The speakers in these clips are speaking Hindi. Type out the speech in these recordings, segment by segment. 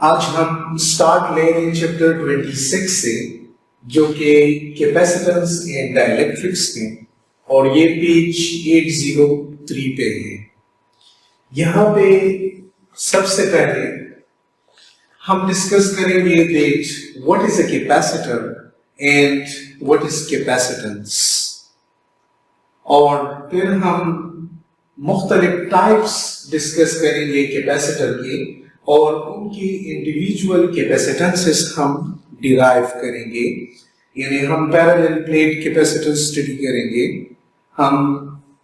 आज हम स्टार्ट ले रहे हैं चैप्टर 26 से, जो कि कैपेसिटेंस एंड डाइलेक्ट्रिक्स के, और ये पेज 803 पे है। यहाँ पे सबसे पहले हम डिस्कस करेंगे that what is a capacitor and what is capacitance, और फिर हम मुख्तलिफ टाइप्स डिस्कस करेंगे कैपेसिटर के और उनकी इंडिविजुअल कैपेसिटेंसेस हम डिराइव करेंगे। यानी हम पैरेलल प्लेट कैपेसिटर स्टडी करेंगे, हम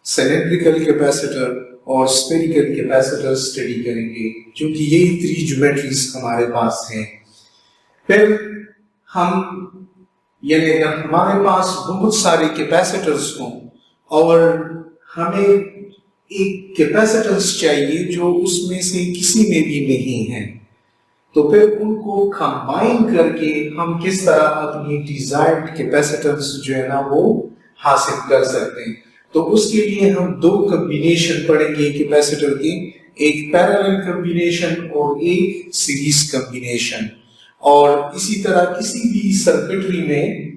सिलेंड्रिकल कैपेसिटर और स्फेरिकल कैपेसिटर स्टडी करेंगे, क्योंकि यही 3 ज्योमेट्रीज हमारे पास हैं। फिर हम यानी अगर हमारे पास बहुत सारे कैपेसिटर्स हों और हमें एक कैपेसिटेंस चाहिए जो उसमें से किसी में भी नहीं है, तो फिर उनको कंबाइन करके हम किस तरह अपनी डिजायर्ड कैपेसिटेंस जो है ना वो हासिल कर सकते हैं। तो उसके लिए हम 2 कॉम्बिनेशन पढ़ेंगे कैपेसिटर के, एक पैरेलल कॉम्बिनेशन और एक सीरीज कॉम्बिनेशन। और इसी तरह किसी भी सर्किटरी में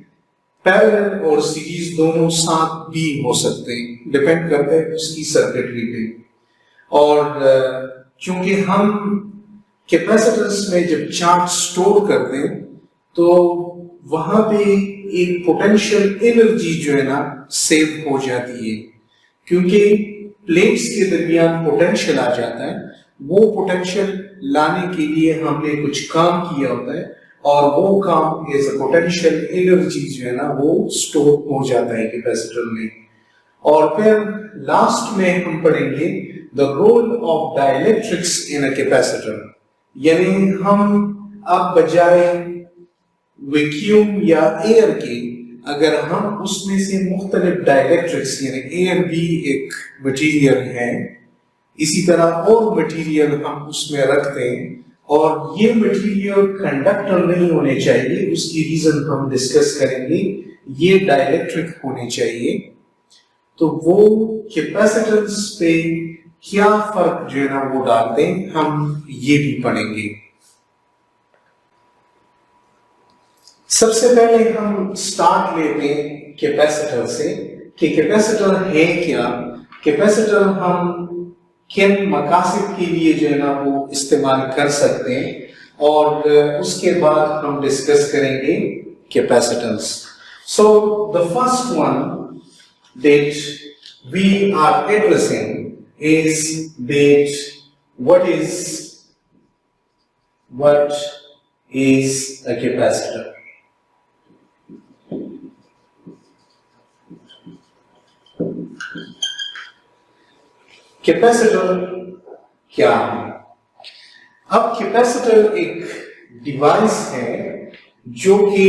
पैरेलल और सीरीज दोनों साथ भी हो सकते हैं, डिपेंड करते हैं उसकी सर्किटरी पे। और क्योंकि हम कैपेसिटर्स में जब चार्ज स्टोर करते हैं तो वहां पे एक पोटेंशियल एनर्जी जो है ना सेव हो जाती है, क्योंकि प्लेट्स के दरमियान पोटेंशियल आ जाता है। वो पोटेंशियल लाने के लिए हमने कुछ काम किया होता है और वो काम एज अ पोटेंशियल एनर्जी जो है ना वो स्टोर हो जाता है कैपेसिटर में। और फिर लास्ट में हम पढ़ेंगे the role of dielectrics in a capacitor, यानी हम अब बजाय वैक्यूम या एयर के अगर हम उसमें से मुख्तलिफ डाइलेक्ट्रिक्स, यानी एयर भी एक मटेरियल है, इसी तरह और मटेरियल हम उसमें रखते हैं और ये मटेरियल कंडक्टर नहीं होने चाहिए, उसकी रीजन हम डिस्कस करेंगे, ये डाइलेक्ट्रिक होने चाहिए। तो वो कैपेसिटेंस पे क्या फर्क जो है ना वो डालते हैं, हम ये भी पढ़ेंगे। सबसे पहले हम स्टार्ट लेते हैं कैपेसिटर से कि कैपेसिटर है क्या, कैपेसिटर हम किन मकासद के लिए जो है ना वो इस्तेमाल कर सकते हैं, और उसके बाद हम डिस्कस करेंगे capacitance. So the first one that we are addressing is that what is a capacitor? Capacitor क्या है? अब कैपेसिटर एक डिवाइस है जो कि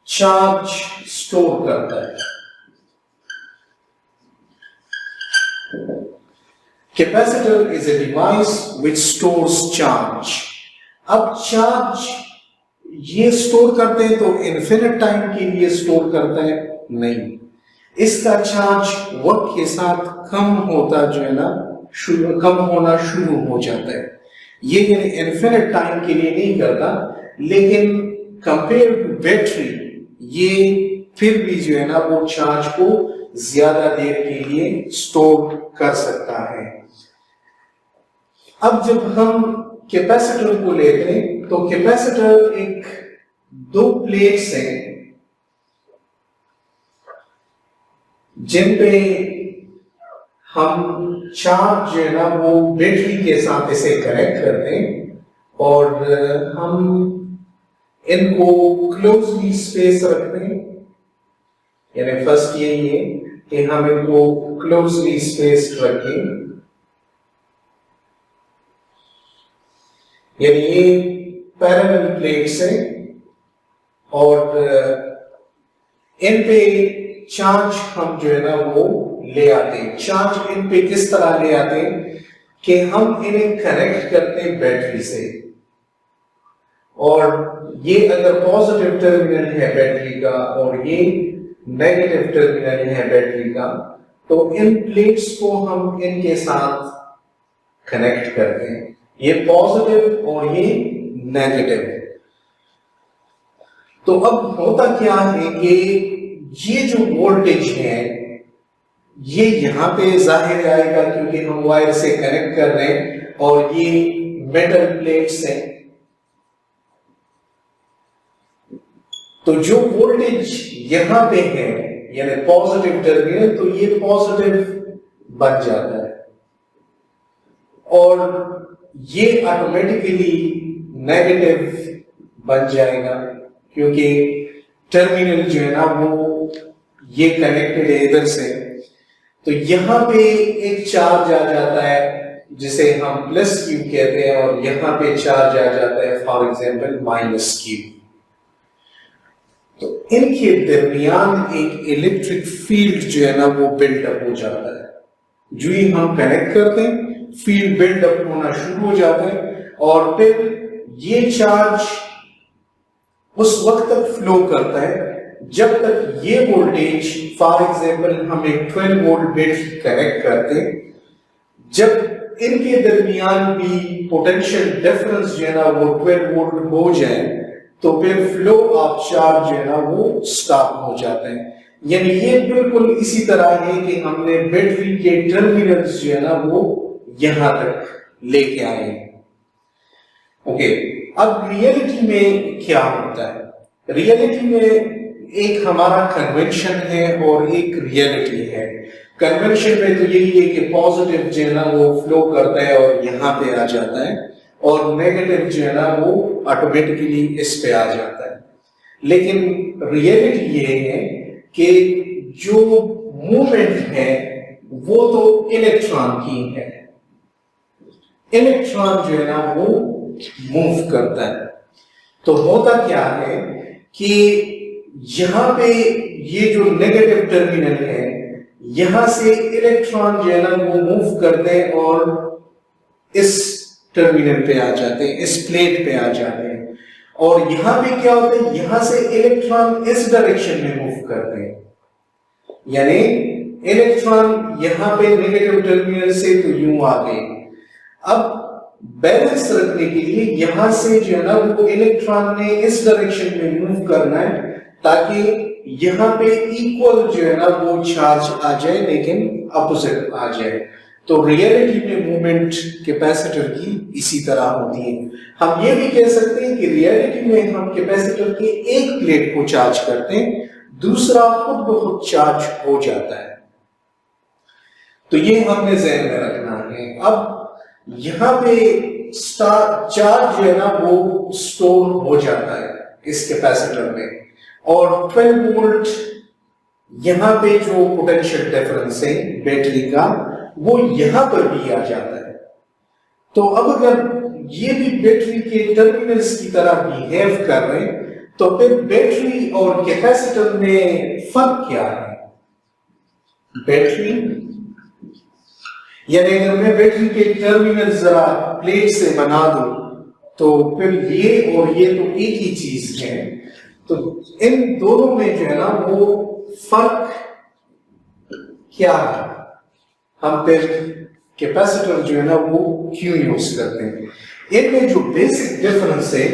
चार्ज स्टोर करता है। Capacitor is a device which stores charge. अब चार्ज ये स्टोर करते हैं तो इन्फिनिट टाइम के लिए स्टोर करता है? नहीं, इसका चार्ज वक्त के साथ कम होता जो है ना कम होना शुरू हो जाता है। ये यानी इन्फिनिट टाइम के लिए नहीं करता, लेकिन कंपेयर टू बैटरी ये फिर भी जो है ना वो चार्ज को ज्यादा देर के लिए स्टोर कर सकता है। अब जब हम कैपेसिटर को लेते हैं तो कैपेसिटर एक 2 प्लेट्स हैं जिन पे हम चार्ज जो है ना वो बैटरी के साथ इसे कनेक्ट करते हैं और हम इनको क्लोजली स्पेस रखते हैं। यानी फर्स्ट यही है कि हम इनको क्लोजली स्पेस रखें, यानी ये पैरेलल प्लेट्स है और इन पे चार्ज हम जो है ना वो ले आते हैं। चार्ज इन पे किस तरह ले आते हैं कि हम इन्हें कनेक्ट करते हैं बैटरी से, और ये अगर पॉजिटिव टर्मिनल है बैटरी का और ये नेगेटिव टर्मिनल है बैटरी का, तो इन प्लेट्स को हम इनके साथ कनेक्ट करते हैं। ये पॉजिटिव और ये नेगेटिव। तो अब होता क्या है कि ये जो वोल्टेज है ये यहां पे जाहिर आएगा क्योंकि हम वायर से कनेक्ट कर रहे हैं और ये मेटल प्लेट्स हैं। तो जो वोल्टेज यहां पे है यानी पॉजिटिव टर्मिनल, तो ये पॉजिटिव बन जाता है और ये ऑटोमेटिकली नेगेटिव बन जाएगा क्योंकि टर्मिनल जो है ना वो ये कनेक्टेड है इधर से। तो यहां पे एक चार्ज आ जाता है जिसे हम प्लस क्यू कहते हैं और यहां पे चार्ज आ जाता है फॉर एग्जांपल माइनस क्यू। तो इनके दरमियान एक इलेक्ट्रिक फील्ड जो है ना वो बिल्डअप हो जाता है। जो ही हम कनेक्ट करते हैं फील्ड बिल्डअप होना शुरू हो जाता है और फिर ये चार्ज उस वक्त तक फ्लो करता है जब तक ये वोल्टेज, फॉर एग्जांपल हम एक 12 वोल्ट बैटरी कनेक्ट करते हैं, जब इनके दरमियान भी पोटेंशियल डिफरेंस जो है ना वो 12 वोल्ट हो जाए तो फिर फ्लो ऑफ चार्ज जो है ना वो स्टॉप हो जाता है। यानी ये बिल्कुल इसी तरह है कि हमने बैटरी के टर्मिनल्स जो है ना वो यहां तक लेके आए। ओके, अब रियलिटी में क्या होता है? रियलिटी में एक हमारा कन्वेंशन है और एक रियलिटी है। कन्वेंशन में तो यही है कि पॉजिटिव जो है ना वो फ्लो करता है और यहाँ पे आ जाता है और नेगेटिव जो है ना वो ऑटोमेटिकली इस पे आ जाता है। लेकिन रियलिटी ये है कि जो मूवमेंट है वो तो इलेक्ट्रॉन की है। इलेक्ट्रॉन जो है ना वो मूव करता है। तो होता क्या है कि यहां पे ये जो नेगेटिव टर्मिनल है यहां से इलेक्ट्रॉन जो है ना वो मूव करते हैं और इस टर्मिनल पे आ जाते हैं, इस प्लेट पे आ जाते हैं। और यहां पे क्या होता है, यहां से इलेक्ट्रॉन इस डायरेक्शन में मूव करते हैं। यानी इलेक्ट्रॉन यहां पे नेगेटिव टर्मिनल से तो यूं आ गए। अब बैलेंस रखने के लिए यहां से जो है ना वो इलेक्ट्रॉन ने इस डायरेक्शन में मूव करना है ताकि यहां पे इक्वल जो है ना वो चार्ज आ जाए लेकिन अपोजिट आ जाए। तो रियलिटी में मूवमेंट कैपेसिटर की इसी तरह होती है। हम ये भी कह सकते हैं कि रियलिटी में हम कैपेसिटर के एक प्लेट को चार्ज करते हैं, दूसरा खुद ब खुद चार्ज हो जाता है। तो ये हमने ध्यान में रखना है। अब यहां पे चार्ज जो है ना वो स्टोर हो जाता है इस कैपेसिटर में और 12 वोल्ट यहां पे जो पोटेंशियल डिफरेंस है बैटरी का वो यहां पर भी आ जाता है। तो अब अगर ये भी बैटरी के टर्मिनल्स की तरह बिहेव कर रहे हैं तो फिर बैटरी और कैपेसिटर में फर्क क्या है? बैटरी यानी अगर मैं बैटरी के टर्मिनल जरा प्लेट से बना दूं तो फिर ये और ये तो एक ही चीज है। तो इन दोनों में जो है ना वो फर्क क्या है? हम फिर कैपेसिटर जो है ना वो क्यों यूज करते हैं? इनमें जो बेसिक डिफरेंस है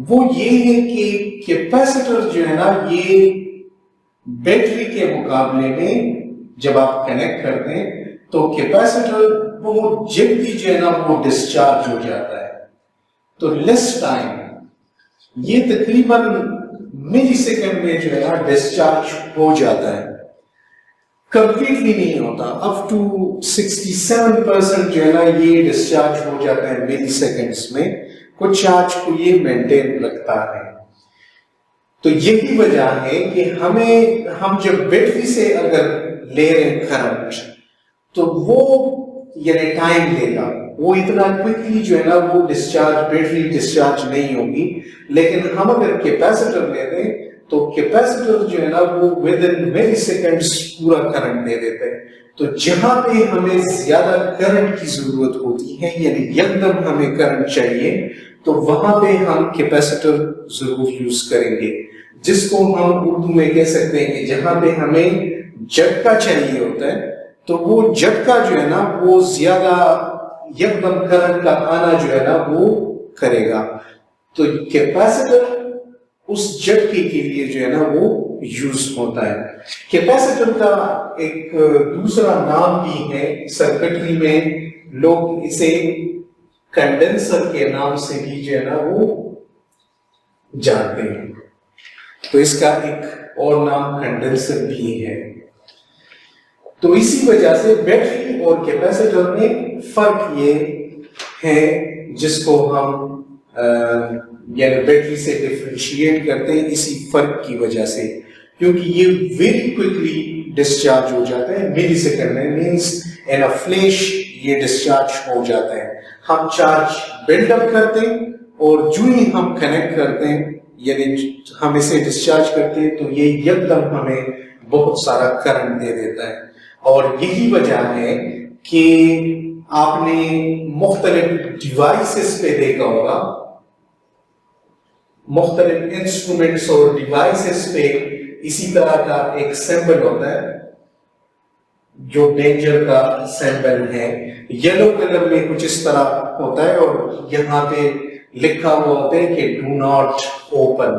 वो ये है कि कैपेसिटर जो है ना ये बैटरी के मुकाबले में जब आप कनेक्ट करते हैं तो कैपेसिटर बहुत जल्दी जो है ना वो डिस्चार्ज हो जाता है। तो लेस टाइम ये तकरीबन मिली सेकेंड में जो है ना डिस्चार्ज हो जाता है, कंप्लीटली नहीं होता। अप टू 67% जो है ना ये डिस्चार्ज हो जाता है मिली सेकेंड्स में। कुछ चार्ज को ये मेंटेन रखता है। तो यही वजह है कि हम जब बैटरी से अगर ले रहे हैं करंट तो वो यानी टाइम लेगा, वो इतना क्विकली जो है ना वो बैटरी डिस्चार्ज नहीं होगी। लेकिन हम अगर कैपेसिटर ले रहे हैं तो कैपेसिटर जो है ना वो विद इन मिली सेकेंड्स पूरा करंट दे देते हैं। तो जहां पे हमें ज्यादा करंट की जरूरत होती है यानी एकदम हमें करंट चाहिए तो वहां पे हम कैपेसिटर जरूर यूज करेंगे, जिसको हम उर्दू में कह सकते हैं कि जहां पे हमें झटका चाहिए होता है तो वो झटका जो है ना वो ज्यादा एकदम करंट का आना जो है ना वो करेगा। तो कैपेसिटर उस झटके के लिए जो है ना वो यूज होता है। कैपेसिटर का एक दूसरा नाम भी है सर्किटरी में, लोग इसे कंडेंसर के नाम से भी जो है ना वो जानते हैं। तो इसका एक और नाम कंडेंसर भी है। तो इसी वजह से बैटरी और कैपेसिटर में फर्क ये है जिसको हम यानी बैटरी से डिफरेंशिएट करते हैं इसी फर्क की वजह से, क्योंकि ये वेरी क्विकली डिस्चार्ज हो जाता है, मिली सेकेंड में, मीन्स इन अ फ्लैश ये डिस्चार्ज हो जाता है। हम चार्ज बिल्डअप करते हैं और जो ही हम कनेक्ट करते हैं यानी हम इसे डिस्चार्ज करते हैं तो ये एकदम हमें बहुत सारा करंट दे देता है। और यही वजह है कि आपने मुख्तलिफ डिवाइसेस पे देखा होगा, मुख्तलिफ इंस्ट्रूमेंट्स और डिवाइसेस पे इसी तरह का एक सिंबल होता है जो डेंजर का सिंबल है। येलो कलर में कुछ इस तरह होता है और यहाँ पे लिखा हुआ होता है कि डू नॉट ओपन।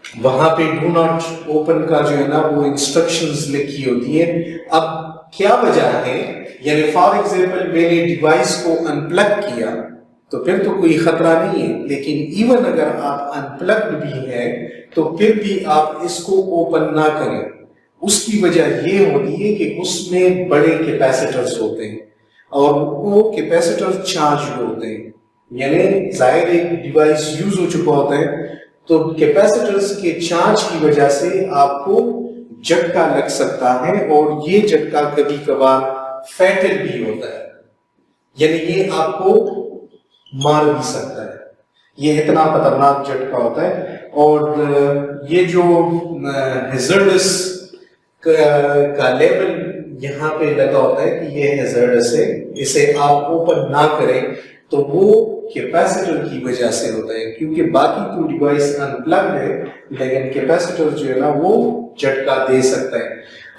वहां पे डू नॉट ओपन का जो है ना वो इंस्ट्रक्शंस लिखी होती है। अब क्या वजह है, यानी फॉर एग्जांपल मैंने डिवाइस को अनप्लग किया तो फिर तो कोई खतरा नहीं है, लेकिन इवन अगर आप अनप्लग्ड भी है तो फिर भी आप इसको ओपन ना करें। उसकी वजह ये होती है कि उसमें बड़े कैपेसिटर्स होते हैं और वो कैपेसिटर चार्ज होते हैं, यानी जाहिर एक डिवाइस यूज हो चुका होता है तो कैपेसिटर्स के चार्ज की वजह से आपको झटका लग सकता है और ये झटका कभी कभार फैटल भी होता है, यानी ये आपको मार भी सकता है। ये इतना खतरनाक झटका होता है। और ये जो हैजर्डस का लेवल यहाँ पे लगा होता है कि ये हैजर्डस है, इसे आप ओपन ना करें, तो वो कैपेसिटर की वजह से होता है, क्योंकि बाकी तो डिवाइस अनप्लग्ड है लेकिन कैपेसिटर जो है ना वो झटका दे सकता है।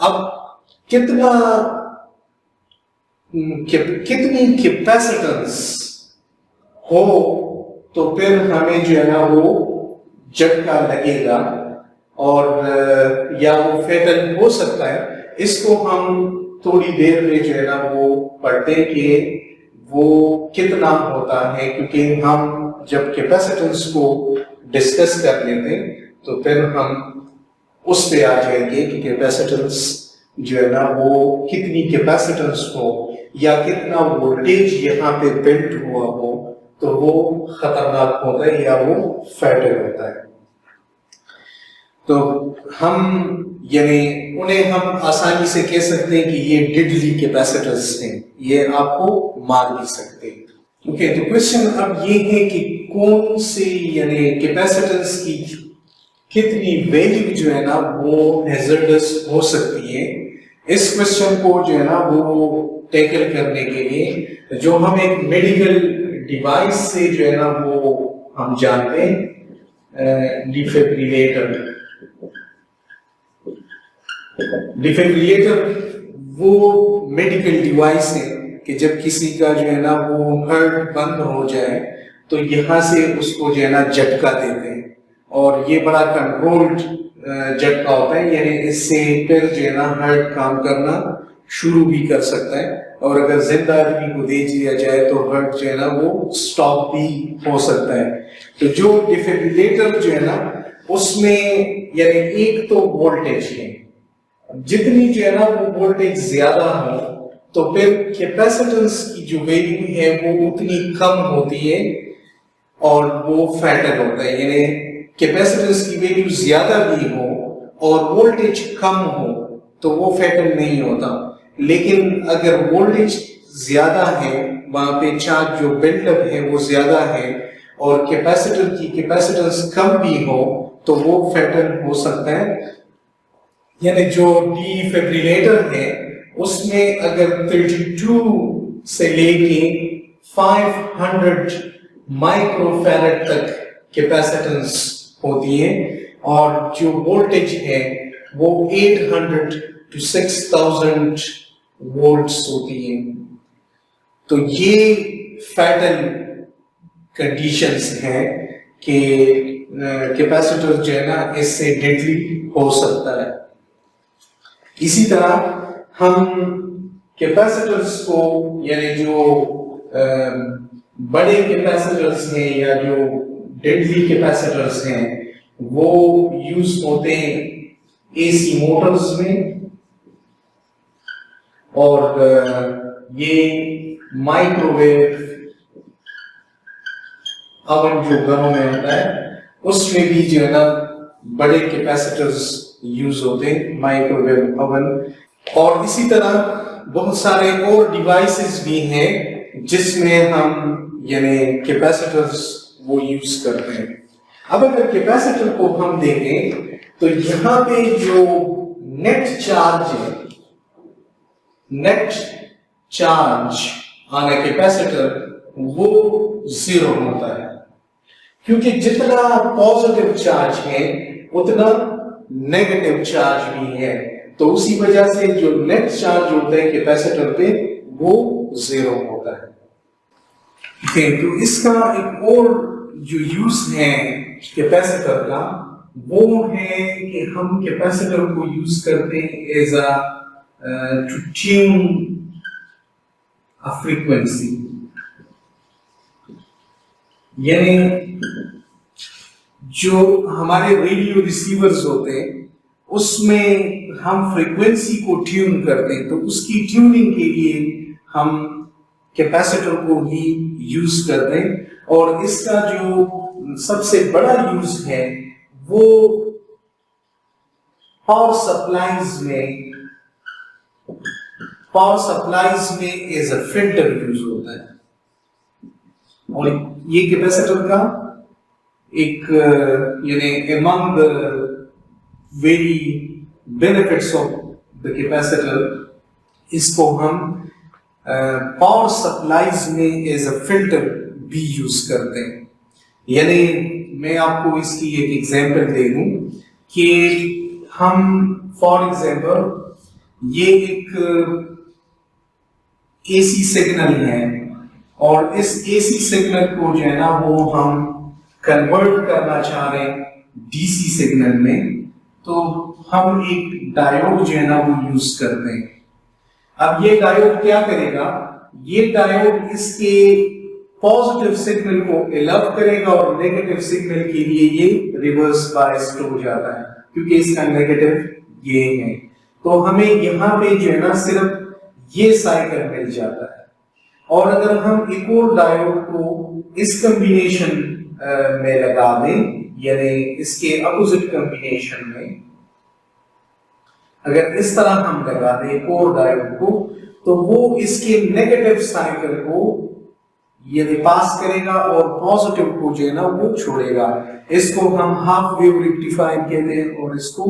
अब कितनी कैपेसिटेंस हो तो फिर हमें जो है ना वो झटका लगेगा और या वो फेटल हो सकता है, इसको हम थोड़ी देर में जो है ना वो पढ़ते हैं कि वो कितना होता है, क्योंकि हम जब कैपेसिटेंस को डिस्कस कर लेते हैं तो फिर हम उस पे आ जाएंगे कि कैपेसिटेंस जो है ना वो कितनी कैपेसिटेंस हो या कितना वोल्टेज यहाँ पे बिल्ट हुआ हो तो वो खतरनाक होता है या वो फैटल होता है। तो हम यानी उन्हें हम आसानी से कह सकते हैं कि ये डिडली कैपेसिटर्स हैं, ये आपको मार भी सकते हैं। ओके, तो क्वेश्चन अब ये है कि कौन सी यानी कैपेसिटेंस की कितनी वैल्यू जो है ना वो हैजर्डस हो सकती है। इस क्वेश्चन को जो है ना वो टैकल करने के लिए जो हम एक मेडिकल डिवाइस से जो है ना वो हम जानते हैं डिफिब्रिलेटर। डिफिब्रिलेटर वो मेडिकल डिवाइस है कि जब किसी का जो है ना वो हार्ट बंद हो जाए तो यहाँ से उसको जो है ना झटका देते हैं और ये बड़ा कंट्रोल्ड झटका होता है, यानी इससे फिर जो है ना हार्ट काम करना शुरू भी कर सकता है और अगर जिंदा आदमी को दे दिया जाए तो हार्ट जो है ना वो स्टॉप भी हो सकता है। तो जो डिफिब्रिलेटर जो है ना उसमें यानी एक तो वोल्टेज है, जितनी जो है ना वो वोल्टेज ज्यादा हो तो फिर कैपेसिटेंस की जो वैल्यू है वो उतनी कम होती है और वो फैटल होता है, यानी कैपेसिटेंस की वैल्यू ज्यादा भी हो और वोल्टेज कम हो तो वो फैटल नहीं होता। लेकिन अगर वोल्टेज ज्यादा है, वहां पे चार्ज जो बिल्डअप है वो ज्यादा है और कैपेसिटर की कैपेसिटेंस कम भी हो तो वो फैटल हो सकता है। यानी जो डिफिब्रिलेटर है उसमें अगर 32 से लेके 500 माइक्रोफैरड तक कैपेसिटेंस होती है और जो वोल्टेज है वो 800 to 6000 वोल्ट्स होती हैं। तो ये फैटल कंडीशंस हैं कि कैपेसिटर जो है ना इससे डेडली हो सकता है। इसी तरह हम कैपेसिटर्स को यानी जो बड़े कैपेसिटर्स हैं या जो डेडली कैपेसिटर्स हैं वो यूज होते हैं एसी मोटर्स में, और ये माइक्रोवेव ओवन जो घरों में होता है उसमें भी जो है ना बड़े कैपेसिटर्स यूज होते हैं, माइक्रोवेव ओवन। और इसी तरह बहुत सारे और डिवाइसेस भी हैं जिसमें हम यानी कैपेसिटर्स वो यूज करते हैं। अब अगर कैपेसिटर को हम देखें तो यहाँ पे जो नेट चार्ज है, net charge on a capacitor वो 0 होता है, क्योंकि जितना पॉजिटिव चार्ज है उतना नेगेटिव चार्ज भी है। तो उसी वजह से जो नेट चार्ज होता है कैपेसिटर पे वो 0 होता है। तो इसका एक और जो यूज है कैपेसिटर का वो है कि हम कैपेसिटर को यूज करते हैं as a to tune a frequency, यानी जो हमारे रेडियो रिसीवर्स होते हैं उसमें हम फ्रीक्वेंसी को ट्यून करते हैं, तो उसकी ट्यूनिंग के लिए हम कैपेसिटर को ही यूज करते हैं। और इसका जो सबसे बड़ा यूज है वो पावर सप्लाईज में एज अ फिल्टर यूज होता है। और ये कैपेसिटर का एक यानी among the very benefits of the capacitor, इसको हम पावर सप्लाईज में एज अ फिल्टर भी यूज करते हैं। यानी मैं आपको इसकी एक एग्जांपल दे दूं कि हम फॉर एग्जांपल ये एक एसी सिग्नल है और इस एसी सिग्नल को जो है ना वो हम कन्वर्ट करना चाह रहे हैं डीसी सिग्नल में, तो हम एक डायोड जो है ना वो यूज करते हैं। अब ये डायोड क्या करेगा, ये डायोड इसके पॉजिटिव सिग्नल को एलव करेगा और नेगेटिव सिग्नल के लिए ये रिवर्स बायस्ड हो जाता है, क्योंकि इसका नेगेटिव ये है। तो हमें यहाँ पे जो है ना सिर्फ ये साइकिल मिल जाता है। और अगर हम एक और डायोड को इस कॉम्बिनेशन में लगा दें, यानी इसके अपोजिट कॉम्बिनेशन में अगर इस तरह हम लगा दें एक और डायोड को, तो वो इसके नेगेटिव साइकिल को यदि पास करेगा और पॉजिटिव को जो है ना वो छोड़ेगा। इसको हम हाफ वेव रेक्टिफायर कहते हैं, और इसको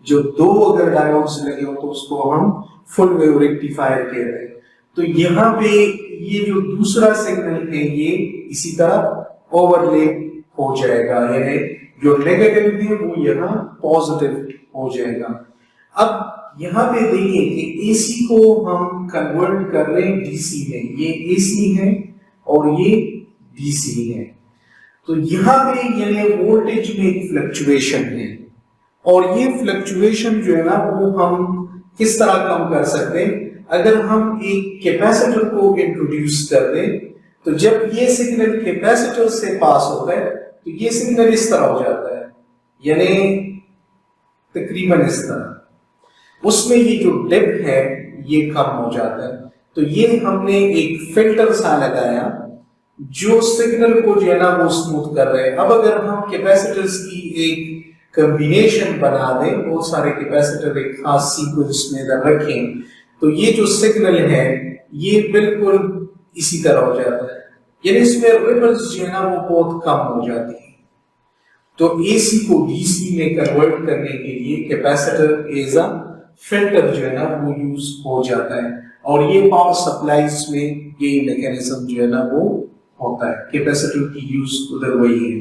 जो दो अगर डायोड्स लगे हो तो उसको हम फुल वेव रेक्टिफायर कहते हैं। तो यहाँ पे ये जो दूसरा सिग्नल है ये इसी तरह ओवरलैप हो जाएगा, यानी जो नेगेटिव है वो यहाँ पॉजिटिव हो जाएगा। अब यहाँ पे देखिए कि एसी को हम कन्वर्ट कर रहे हैं डीसी में, ये एसी है और ये डीसी है। तो यहाँ पे यानी वोल्टेज में एक फ्लक्चुएशन है, और ये फ्लक्चुएशन जो है ना वो हम किस तरह कम कर सकते हैं, अगर हम एक कैपेसिटर को इंट्रोड्यूस कर दें, तो जब ये सिग्नल कैपेसिटर से पास होता है तो ये सिग्नल इस तरह हो जाता है, यानी तकरीबन इस तरह। उसमें ये जो डिप है ये कम हो जाता है। तो ये हमने एक फिल्टर सा लगाया जो सिग्नल को जो है ना वो स्मूथ कर रहे हैं। अब अगर हम कैपेसिटर्स की एक कॉम्बिनेशन बना दें, बहुत सारे कैपेसिटर एक खास सीक्वेंस में रखें, तो ये जो सिग्नल है ये बिल्कुल इसी तरह हो जाता है, यानी इसमें रिपल्स जो है ना वो बहुत कम हो जाती है। तो एसी को डीसी में कन्वर्ट करने के लिए कैपेसिटर एज अ फिल्टर जो है ना वो यूज हो जाता है, और ये पावर सप्लाईज में ये मैकेनिज्म जो है ना वो होता है। कैपेसिटर की यूज उधर वही है।